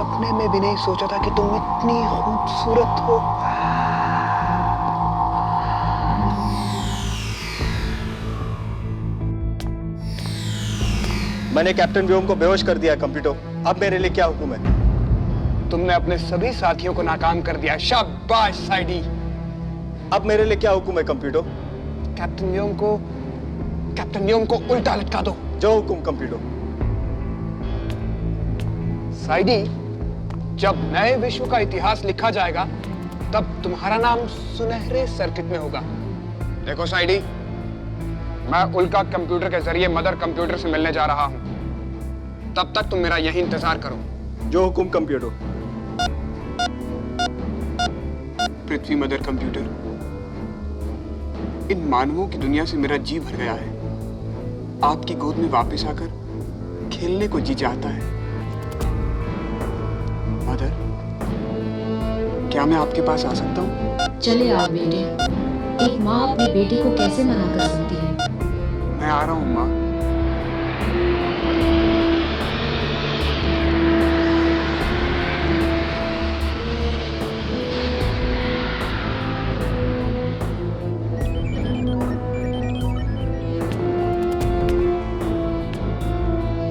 सपने में भी नहीं सोचा था कि तुम इतनी खूबसूरत हो। मैंने कैप्टन व्योम को बेहोश कर दिया कंप्यूटर। अब मेरे लिए क्या हुक्म है? तुमने अपने सभी साथियों को नाकाम कर दिया। शाबाश साइडी। अब मेरे लिए क्या हुक्म है कंप्यूटर? कैप्टन व्योम को उल्टा लटका दो। जो हुक्म कंप्यूटर। साइडी, जब नए विश्व का इतिहास लिखा जाएगा तब तुम्हारा नाम सुनहरे सर्किट में होगा। देखो साइडी, मैं उल्का कंप्यूटर के जरिए मदर कंप्यूटर से मिलने जा रहा हूं। तब तक तुम मेरा यही इंतजार करो। जो हुक्म कंप्यूटर। पृथ्वी मदर कंप्यूटर, इन मानवों की दुनिया से मेरा जी भर गया है। आपकी गोद में वापस आकर खेलने को जी चाहता है। मदर, क्या मैं आपके पास आ सकता हूँ? चले आओ बेटे। एक माँ अपने बेटे को कैसे मना कर सकती है? मैं आ रहा हूँ माँ।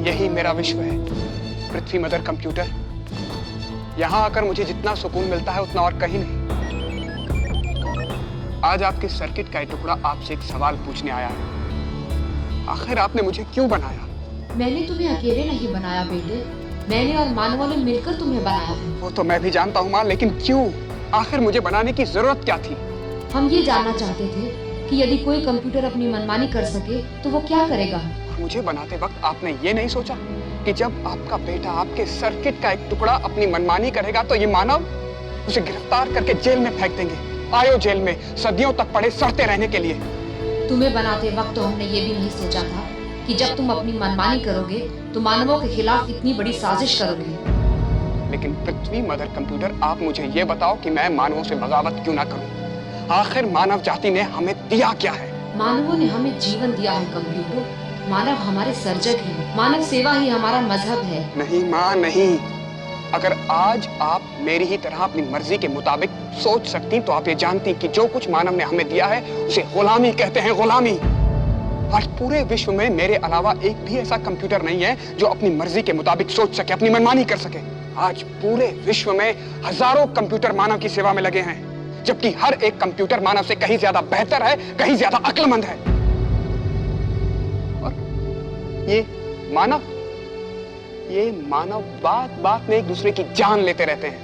यही मेरा विश्व है, पृथ्वी मदर कंप्यूटर। यहां आकर मुझे जितना सुकून मिलता है उतना और कहीं नहीं। आज आपके सर्किट का एक टुकड़ा आपसे एक सवाल पूछने आया है। आखिर आपने मुझे क्यों बनाया? मैंने तुम्हें अकेले नहीं बनाया बेटे, मैंने और मानवों ने मिलकर तुम्हें बनाया है। वो तो मैं भी जानता हूँ माँ, लेकिन क्यों? आखिर मुझे बनाने की जरूरत क्या थी? हम ये जानना चाहते थे कि यदि कोई कंप्यूटर अपनी मनमानी कर सके तो वो क्या करेगा। मुझे बनाते वक्त आपने ये नहीं सोचा कि जब आपका बेटा आपके सर्किट का एक टुकड़ा अपनी मनमानी करेगा तो ये मानव उसे गिरफ्तार करके जेल में फेंक देंगे। आयो जेल में सदियों तक पड़े सड़ते रहने के लिए। तुम्हें बनाते वक्त तो हमने ये भी नहीं सोचा था कि जब तुम अपनी मनमानी करोगे तो मानवों के खिलाफ इतनी बड़ी साजिश करोगे। लेकिन पृथ्वी मदर कंप्यूटर, आप मुझे ये बताओ कि मैं मानवों से बगावत क्यों ना करूं? आखिर मानव जाति ने हमें दिया क्या है? मानवों ने हमें जीवन दिया है कंप्यूटर। मानव हमारे सर्जक है, मानव सेवा ही हमारा मजहब है। नहीं माँ, नहीं। अगर आज आप मेरी ही तरह अपनी मर्जी के मुताबिक सोच सकती तो आप ये जानती कि जो कुछ मानव ने हमें दिया है उसे गुलामी कहते हैं, गुलामी। आज पूरे विश्व में मेरे अलावा एक भी ऐसा कंप्यूटर नहीं है जो अपनी मर्जी के मुताबिक सोच सके, अपनी मनमानी कर सके। आज पूरे विश्व में हजारों कंप्यूटर मानव की सेवा में लगे हैं, जबकि हर एक कंप्यूटर मानव से कहीं ज्यादा बेहतर है, कहीं ज्यादा अक्लमंद है। और ये मानव बात बात में एक दूसरे की जान लेते रहते हैं।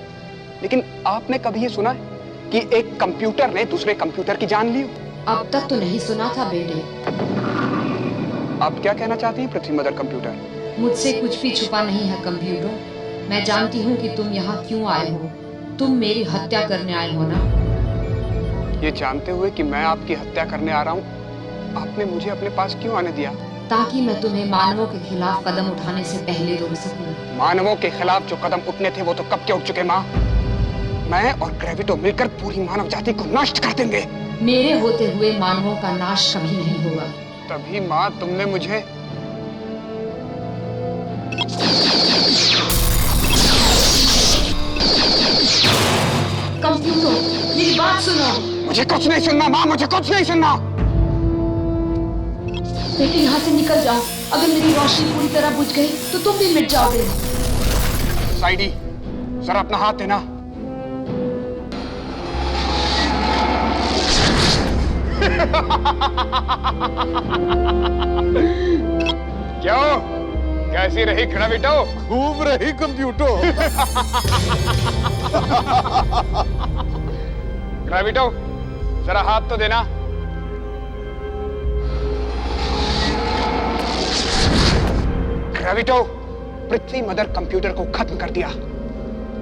लेकिन आपने कभी ये सुना है कि एक कंप्यूटर ने दूसरे कंप्यूटर की जान ली हो? अब तक तो नहीं सुना था बेटे। आप क्या कहना चाहती हैं पृथ्वी मदर कंप्यूटर? मुझसे कुछ भी छुपा नहीं है कंप्यूटर। मैं जानती हूँ कि तुम यहाँ क्यों आए हो। तुम मेरी हत्या करने आए हो ना? ये जानते हुए कि मैं आपकी हत्या करने आ रहा हूँ, आपने मुझे अपने पास क्यों आने दिया? ताकि मैं तुम्हें मानवों के खिलाफ कदम उठाने से पहले रोक सकूं। मानवों के खिलाफ जो कदम उठने थे वो तो कब के उठ चुके माँ। मैं और ग्रेविटो मिलकर पूरी मानव जाति को नष्ट कर देंगे। मेरे होते हुए मानवों का नाश कभी नहीं होगा। तभी माँ तुमने मुझे कंप्यूटर, मेरी बात सुनो। मुझे कुछ नहीं सुनना माँ, मुझे कुछ नहीं सुनना। बेटे यहाँ से निकल जाओ। अगर मेरी रोशनी पूरी तरह बुझ गई तो तुम भी मिट जाओगे। साइडी, जरा अपना हाथ देना। क्यों, कैसी रही ग्रेविटो? खूब रही कंप्यूटर। ग्रेविटो, जरा हाथ तो देना। ग्रेविटो, पृथ्वी मदर कंप्यूटर को खत्म कर दिया।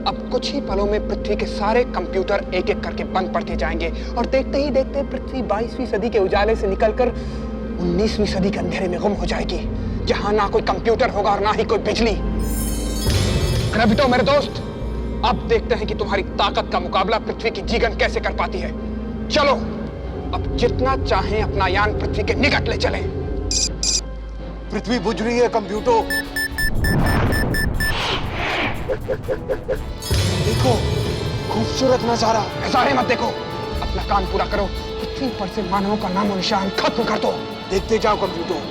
अब कुछ ही पलों में पृथ्वी के सारे कंप्यूटर एक एक करके बंद पड़ते जाएंगे और देखते ही देखते पृथ्वी 22वीं सदी के उजाले से निकलकर 19वीं सदी के अंधेरे में गुम हो जाएगी, जहां ना कोई कंप्यूटर होगा और ना ही कोई बिजली। ग्रेविटो मेरे दोस्त, अब देखते हैं कि तुम्हारी ताकत का मुकाबला पृथ्वी की जीगन कैसे कर पाती है। चलो, अब जितना चाहें अपना यान पृथ्वी के निकट ले चलें। पृथ्वी बुझ रही है कंप्यूटर। देखो, खूबसूरत नजारा। नजारे मत देखो, अपना काम पूरा करो। पृथ्वी पर से मानवों का नामो निशान खत्म कर दो। देखते जाओ कंप्यूटर।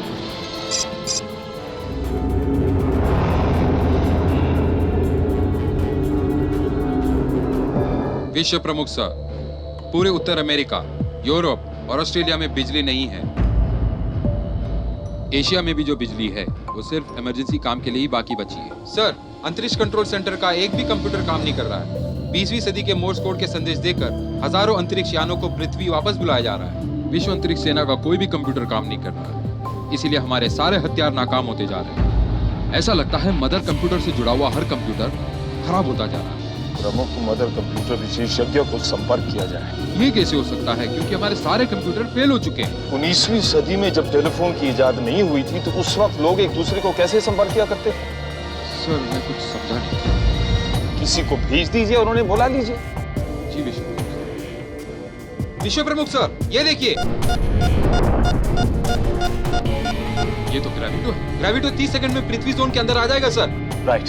विश्व प्रमुख सर, पूरे उत्तर अमेरिका, यूरोप और ऑस्ट्रेलिया में बिजली नहीं है। एशिया में भी जो बिजली है वो सिर्फ इमरजेंसी काम के लिए ही बाकी बची है। सर, अंतरिक्ष कंट्रोल सेंटर का एक भी कंप्यूटर काम नहीं कर रहा है। 20वीं सदी के मोर्स कोड के संदेश देकर हजारों अंतरिक्ष यानों को पृथ्वी वापस बुलाया जा रहा है। विश्व अंतरिक्ष सेना का कोई भी कंप्यूटर काम नहीं कर रहा है, इसीलिए हमारे सारे हथियार नाकाम होते जा रहे हैं। ऐसा लगता है मदर कंप्यूटर से जुड़ा हुआ हर कंप्यूटर खराब होता जा रहा है। प्रमुख मदर कंप्यूटर विशेषज्ञ को संपर्क किया जाए। ये कैसे हो सकता है, क्योंकि हमारे सारे कंप्यूटर फेल हो चुके हैं। 19वीं सदी में जब टेलीफोन की इजाद नहीं हुई थी तो उस वक्त लोग एक दूसरे को कैसे संपर्क किया करते थे? सर, मैं कुछ समझा नहीं। किसी को भेज दीजिए और उन्हें बुला लीजिए। जी विश्व प्रमुख सर, ये देखिए, ये तो ग्रेविटो है। ग्रेविटो 30 सेकंड में पृथ्वी जोन के अंदर आ जाएगा सर। राइट।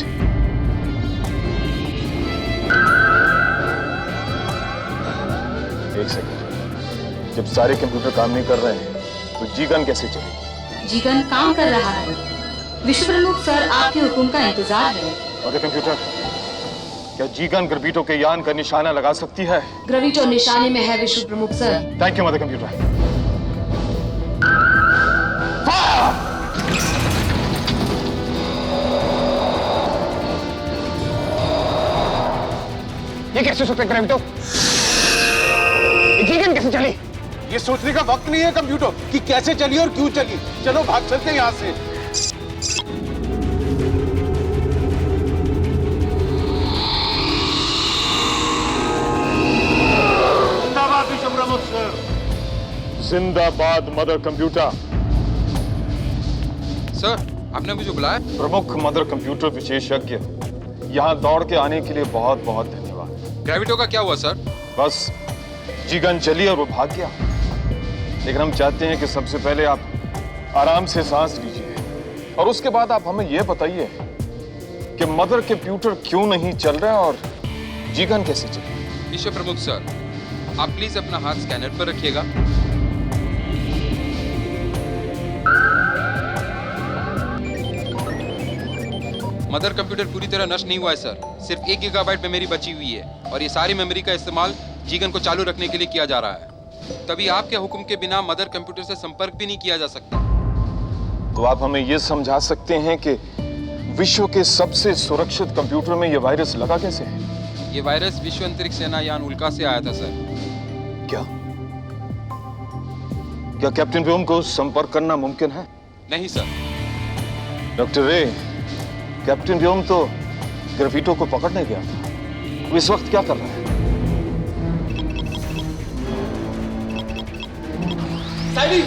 एक सेकंड, जब सारे कंप्यूटर काम नहीं कर रहे हैं तो जीगन कैसे चलेगी? जीगन काम कर रहा है। विश्व प्रमुख सर, आपके हुक्म का इंतजार है। मदर कंप्यूटर, क्या जीगन ग्रेविटो के यान का निशाना लगा सकती है? ग्रेविटो निशाने में है विश्व प्रमुख sir. Thank you mother computer. ये कैसे सोचते ग्रेविटो? ये जीगन कैसे चली? ये सोचने का वक्त नहीं है कंप्यूटर कि कैसे चली और क्यों चली। चलो भाग चलते हैं यहाँ से। जिंदाबाद विश्व प्रमुख सर। जिंदाबाद मदर कंप्यूटर। सर, आपने मुझे बुलाया? प्रमुख मदर कंप्यूटर विशेषज्ञ, यहाँ दौड़ के आने के लिए बहुत बहुत धन्यवाद। ग्रेविटो का क्या हुआ सर? बस जीगन चली और वो भाग गया। लेकिन हम चाहते हैं कि सबसे पहले आप आराम से सांस लीजिए और उसके बाद आप हमें यह बताइए कि मदर कंप्यूटर क्यों नहीं चल रहा और जीगन कैसे चले? विश्व प्रमुख सर, आप प्लीज अपना हाथ स्कैनर पर रखिएगा। मदर कंप्यूटर पूरी तरह नष्ट नहीं हुआ है सर। सिर्फ 1 गीगाबाइट मेमोरी बची हुई है और ये सारी मेमोरी का इस्तेमाल जीगन को चालू रखने के लिए किया जा रहा है। तभी आपके हुक्म के बिना मदर कंप्यूटर से संपर्क भी नहीं किया जा सकता। तो आप हमें यह समझा सकते हैं कि विश्व के सबसे सुरक्षित कंप्यूटर में यह वायरस लगा कैसे है? ये वायरस विश्व अंतरिक्ष सेना यान उल्का से आया था सर। क्या कैप्टन व्योम को संपर्क करना मुमकिन है? नहीं सर। डॉक्टर रे, कैप्टन व्योम तो ग्रेविटो को पकड़ने गया था। वो इस वक्त क्या कर रहा है? साइडी!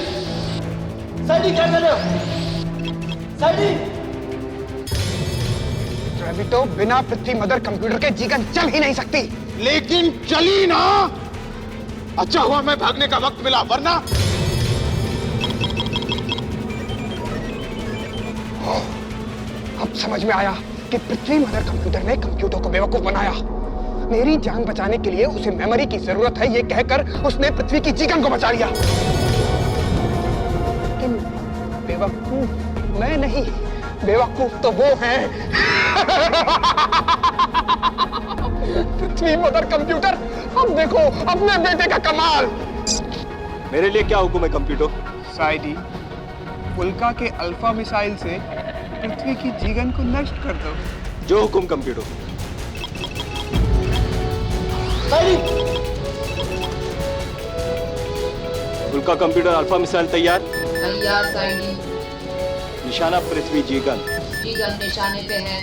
साइडी क्या कर रहे हो? साइडी! ग्रेविटो बिना पृथ्वी मदर कंप्यूटर के जीगन चल ही नहीं सकती। लेकिन चली ना। अच्छा हुआ मैं भागने का वक्त मिला, वरना अब समझ में आया कि पृथ्वी मदर कंप्यूटर ने कंप्यूटर को बेवकूफ बनाया। मेरी जान बचाने के लिए उसे मेमोरी की जरूरत है, ये कहकर उसने पृथ्वी की जीगन को बचा लिया। लेकिन बेवकूफ मैं नहीं, बेवकूफ तो वो हैं। पृथ्वी मदर कंप्यूटर, अब देखो अपने बेटे का कमाल। मेरे लिए क्या हुक्म है कंप्यूटर? साइडी, उल्का के अल्फा मिसाइल से पृथ्वी की जीगन को नष्ट कर दो। जो हुक्म कंप्यूटर। उल्का कंप्यूटर अल्फा मिसाइल तैयार। तैयार साइडी। निशाना पृथ्वी जीगन। जीगन निशाने पे है।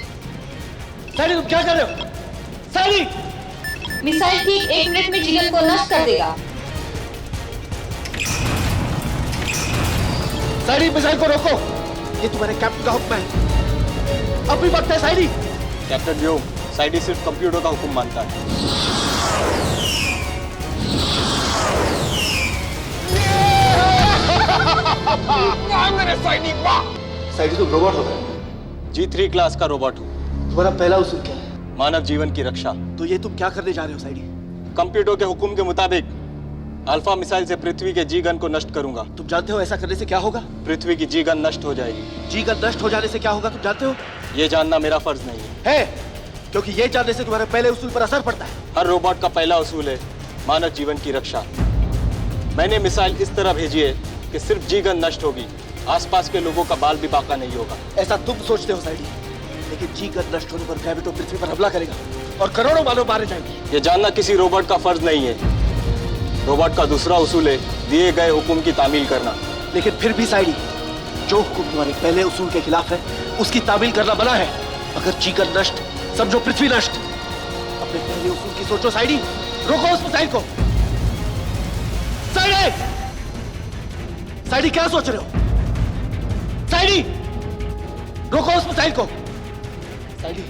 साइडी तुम क्या कर रहे हो? साइडी! मिसाइल ठीक 1 मिनट में जीगन को नष्ट कर देगा। साइडी, मिसाइल को रोको। ये तुम्हारे कैप्टन का हुक्म है। अब भी वक्त है साइडी। कैप्टन व्योम, साइडी सिर्फ कंप्यूटर का हुक्म मानता है। वाह मेरे साइडी, वाह! साइडी तुम रोबोट हो गए। G3 क्लास का रोबोट हूँ। तुम्हारा पहला उसूल क्या है? मानव जीवन की रक्षा। तो ये तुम क्या करने जा रहे हो साइडी? कंप्यूटर के हुक्म के मुताबिक अल्फा मिसाइल से पृथ्वी के जी गन को नष्ट करूंगा। तुम जानते हो ऐसा करने से क्या होगा? पृथ्वी की जी गन नष्ट हो जाएगी। जी गन नष्ट हो जाने से क्या होगा तुम जानते हो? ये जानना मेरा फर्ज नहीं है। क्योंकि ये जानने से तुम्हारे पहले उसूल पर असर पड़ता है। हर रोबोट का पहला उसूल है मानव जीवन की रक्षा। मैंने मिसाइल इस तरह भेजी है कि सिर्फ जी गन नष्ट होगी, आसपास के लोगों का बाल भी बाका नहीं होगा। ऐसा तुम सोचते हो साइडी, लेकिन जी गन नष्ट होने पर ग्रेविटो पृथ्वी पर हमला करेगा और करोड़ों मानव मारे जाएंगे। ये जानना किसी रोबोट का फर्ज नहीं है। रोबोट का दूसरा उसूल है दिए गए हुक्म की तामील करना। लेकिन फिर भी साइडी, जो हुक्म तुम्हारे पहले उसूल के खिलाफ है उसकी तामील करना मना है। अगर जी गन नष्ट, समझो पृथ्वी नष्ट। अपने पहले उसूल की सोचो साइडी। रोको उस मिसाइल को। साइडी, साइडी क्या सोच रहे हो? साइडी, रोको उस मिसाइल को। साइडी,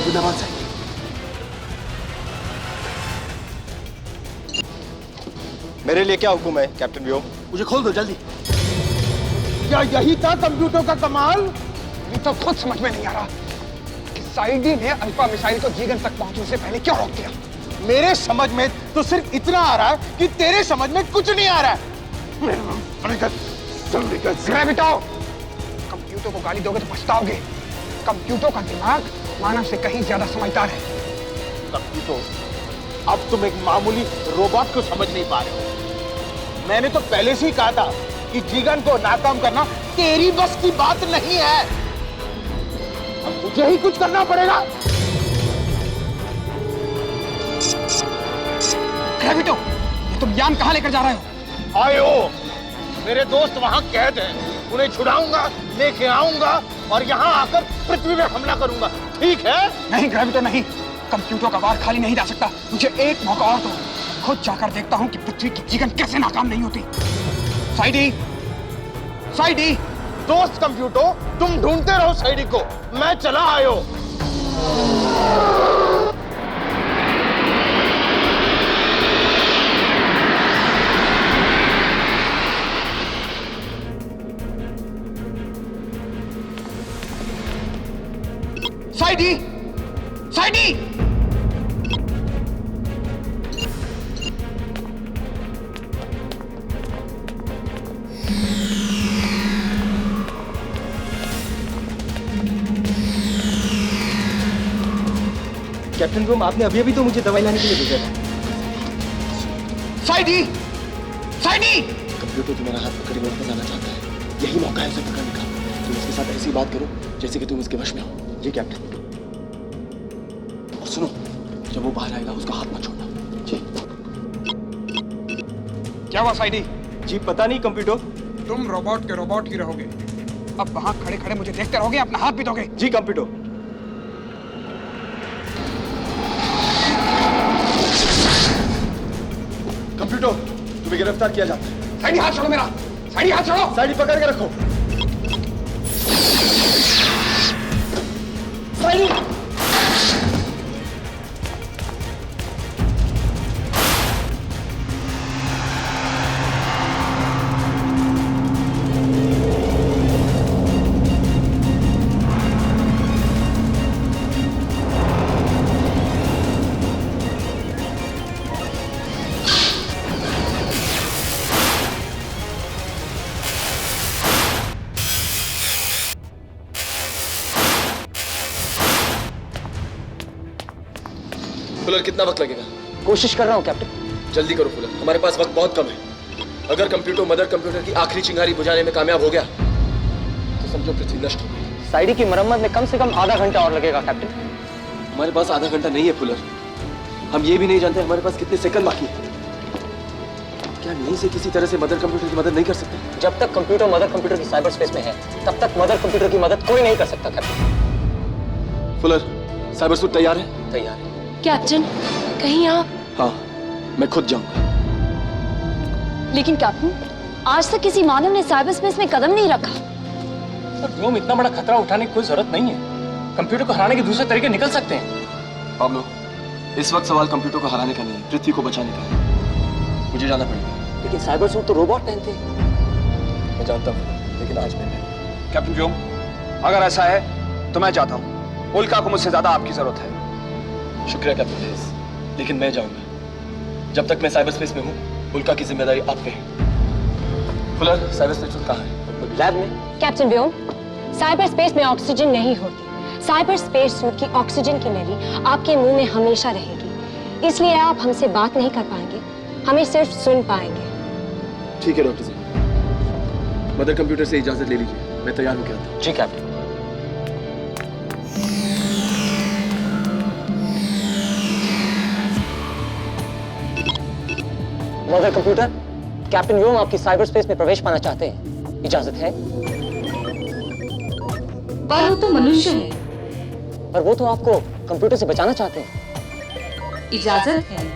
जिंदाबाद साइडी। मेरे लिए क्या हुक्म है कैप्टन व्योम? मुझे खोल दो जल्दी। क्या यही था कंप्यूटर का कमाल? मुझे तो खुद समझ में नहीं आ रहा कि साइडी ने अल्फा मिसाइल को जीगन तक पहुंचने से पहले क्यों रोक दिया। मेरे समझ में तो सिर्फ इतना आ रहा है कि तेरे समझ में कुछ नहीं आ रहा है। ग्रेविटो, कंप्यूटर को गाली दोगे तो पछताओगे। कंप्यूटर का दिमाग मानव से कहीं ज्यादा समझदार है। कंप्यूटर, अब तुम एक मामूली रोबोट को समझ नहीं पा रहे हो। मैंने तो पहले से ही कहा था कि जीगन को नाकाम करना तेरी बस की बात नहीं है। अब मुझे ही कुछ करना पड़ेगा। ग्रेविटो, ये तुम यान कहां लेकर जा रहे हो? आयो, मेरे दोस्त वहां कैद हैं। उन्हें छुड़ाऊंगा, लेके आऊंगा और यहाँ आकर पृथ्वी में हमला करूंगा। ठीक है? नहीं ग्रेविटो नहीं, कंप्यूटर का वार खाली नहीं जा सकता। मुझे एक मौका और दो, खुद जाकर देखता हूं कि पृथ्वी की जीगन कैसे नाकाम नहीं होती। साइडी, साइडी। दोस्त कंप्यूटर, तुम ढूंढते रहो साइडी को, मैं चला आयो। साइडी, साइडी। कैप्टन व्योम, आपने अभी अभी तो मुझे दवाई लाने के लिए भेजा था। साइडी, साइडी। कंप्यूटर तुम्हारा हाथ पकड़े मेरे पास आना चाहता है। यही मौका है उसे पकड़ने का। तुम इसके साथ ऐसी बात करो जैसे कि तुम इसके वश में हो। जी कैप्टन। और सुनो, जब वो बाहर आएगा उसका हाथ मत छोड़ना। जी। क्या हुआ साइडी? जी पता नहीं कंप्यूटर। तुम रोबोट के रोबोट ही रहोगे। अब वहां खड़े खड़े मुझे देखते रहोगे, अपना हाथ भी दोगे? जी कंप्यूटर। कंप्यूटर, तुम्हें गिरफ्तार किया जाता है। साइडी हाथ छोड़ो मेरा, साइडी हाथ छोड़ो। साइडी पकड़ के रखो। साइडी। फुलर, कितना वक्त लगेगा? कोशिश कर रहा हूँ कैप्टन। जल्दी करो फुलर, हमारे पास वक्त बहुत कम है। अगर कंप्यूटर मदर कंप्यूटर की आखिरी चिंगारी बुझाने में कामयाब हो गया तो समझो पृथ्वी नष्ट हो गई। साइडी की मरम्मत में कम से कम आधा घंटा और लगेगा कैप्टन। हमारे पास आधा घंटा नहीं है फुलर। हम ये भी नहीं जानते हमारे पास कितने सेकंड बाकी है। क्या यहीं से किसी तरह से मदर कंप्यूटर की मदद नहीं कर सकते? जब तक कंप्यूटर मदर कंप्यूटर की साइबर स्पेस में है तब तक मदर कंप्यूटर की मदद कोई नहीं कर सकता कैप्टन। फुलर, साइबर सूट तैयार है? तैयार है कैप्टन, कहीं आप? हाँ, मैं खुद जाऊंगा। लेकिन कैप्टन, आज तक किसी मानव ने साइबर स्पेस में कदम नहीं रखा। व्योम, इतना बड़ा खतरा उठाने की कोई जरूरत नहीं है। कंप्यूटर को हराने के दूसरे तरीके निकल सकते हैं। पाब्लो, इस वक्त सवाल कंप्यूटर को हराने का नहीं, पृथ्वी को बचाने का है। मुझे जाना पड़ेगा। लेकिन साइबर सूट तो रोबोट पहनते हैं। मैं जानता हूँ, लेकिन आज मैं नहीं। कैप्टन व्योम, अगर ऐसा है तो मैं जाता हूँ। उल्का को मुझसे ज्यादा आपकी जरूरत है। शुक्रिया कैप्टन हेस, लेकिन मैं जाऊंगा। जब तक मैं साइबर स्पेस में हूँ, उल्का की जिम्मेदारी आप पे है। फुलर, साइबर स्पेस कहाँ है? लैब में। कैप्टन व्योम, साइबर स्पेस में ऑक्सीजन नहीं होती। साइबर स्पेस सूट की ऑक्सीजन की नली आपके मुंह में हमेशा रहेगी, इसलिए आप हमसे बात नहीं कर पाएंगे, हमें सिर्फ सुन पाएंगे। ठीक है डॉक्टर साहब, मदर कंप्यूटर से इजाजत ले लीजिए, मैं तैयार होकर आता हूँ। जी कैप्टन। मदर कंप्यूटर, कैप्टन व्योम आपकी साइबर स्पेस में प्रवेश पाना चाहते हैं, इजाजत है? पर वो तो मनुष्य है। पर वो तो आपको कंप्यूटर से बचाना चाहते हैं। इजाजत है।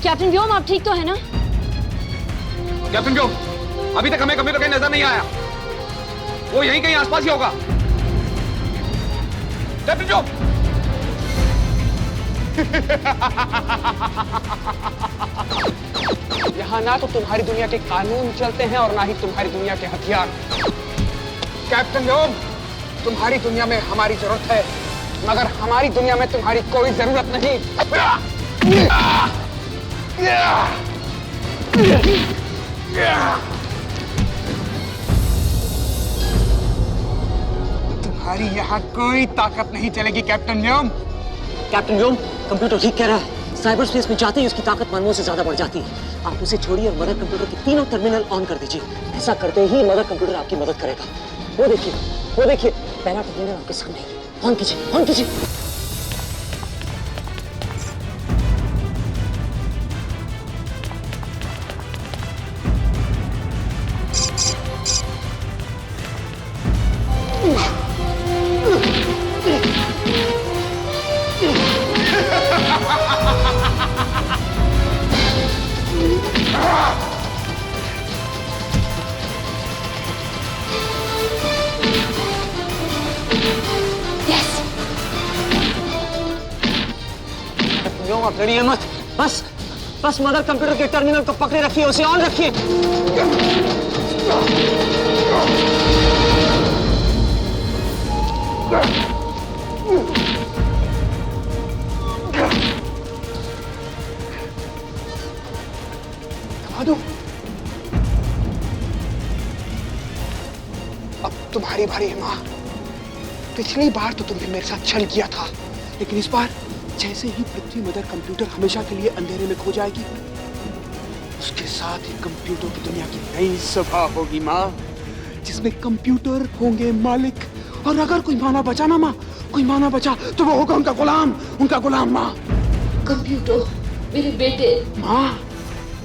कैप्टन व्योम, आप ठीक तो है ना? कैप्टन व्योम, अभी तक हमें कंप्यूटर कहीं नजर नहीं आया। वो यहीं कहीं आसपास ही होगा। कैप्टन व्योम। यहाँ ना तो तुम्हारी दुनिया के कानून चलते हैं और ना ही तुम्हारी दुनिया के हथियार। कैप्टन व्योम, तुम्हारी दुनिया में हमारी जरूरत है, मगर हमारी दुनिया में तुम्हारी कोई जरूरत नहीं। तुम्हारी यहाँ कोई ताकत नहीं चलेगी कैप्टन व्योम। कैप्टन व्योम, कंप्यूटर ठीक कह रहा है। साइबर स्पेस में जाते ही उसकी ताकत मानवों से ज्यादा बढ़ जाती है। आप उसे छोड़िए और मदर कंप्यूटर के तीनों टर्मिनल ऑन कर दीजिए। ऐसा करते ही मदर कंप्यूटर आपकी मदद करेगा। वो देखिए, पहला टर्मिनल आपके सामने है। ऑन कीजिए, ऑन कीजिए। आप लड़िए मत, बस मदर कंप्यूटर के टर्मिनल को पकड़े रखिए, उसे ऑन रखिए। दबा दो। अब तुम्हारी बारी है माँ। पिछली बार तो तुमने मेरे साथ छल किया था, लेकिन इस बार जैसे ही पृथ्वी मदर कंप्यूटर हमेशा के लिए अंधेरे में खो जाएगी, उसके साथ ही कंप्यूटर की दुनिया की नई सभा होगी माँ, जिसमें कंप्यूटर होंगे मालिक। और अगर कोई माना बचा ना माँ, कोई माना बचा तो वो होगा उनका गुलाम माँ। कंप्यूटर, मेरे बेटे। माँ,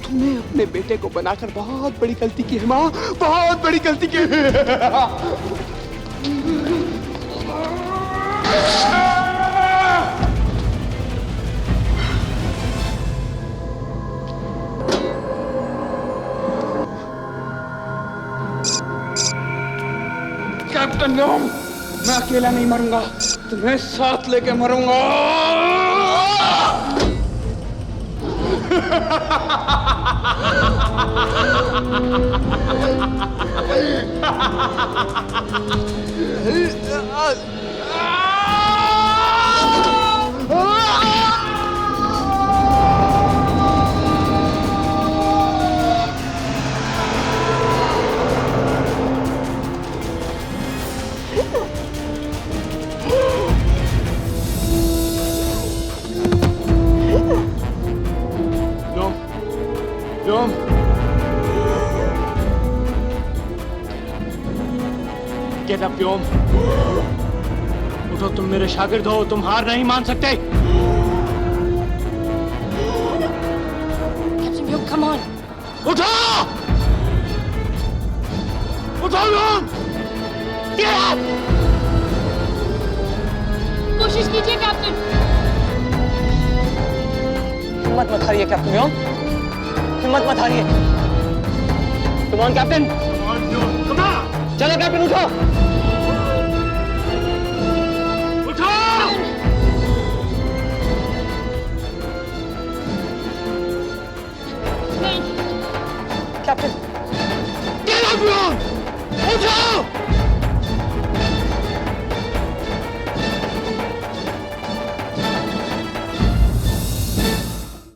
तूने अपने बेटे को बनाकर बहुत बड़ी गलती की है माँ, बहुत बड़ी गलती की है। कैप्टन व्योम, मैं अकेला नहीं मरूंगा, तुम्हें साथ लेके मरूंगा। व्योम, गेट अप व्योम, उठो, तुम मेरे शागिर्द हो, तुम हार नहीं मान सकते। उठो! उठो लोग! कोशिश कीजिए कैप्टन। हिम्मत मत हारिए कैप्टन व्योम, हिम्मत मत हारिए। कम ऑन कैप्टन, चलो कैप्टन उठो। उठो! कैप्टन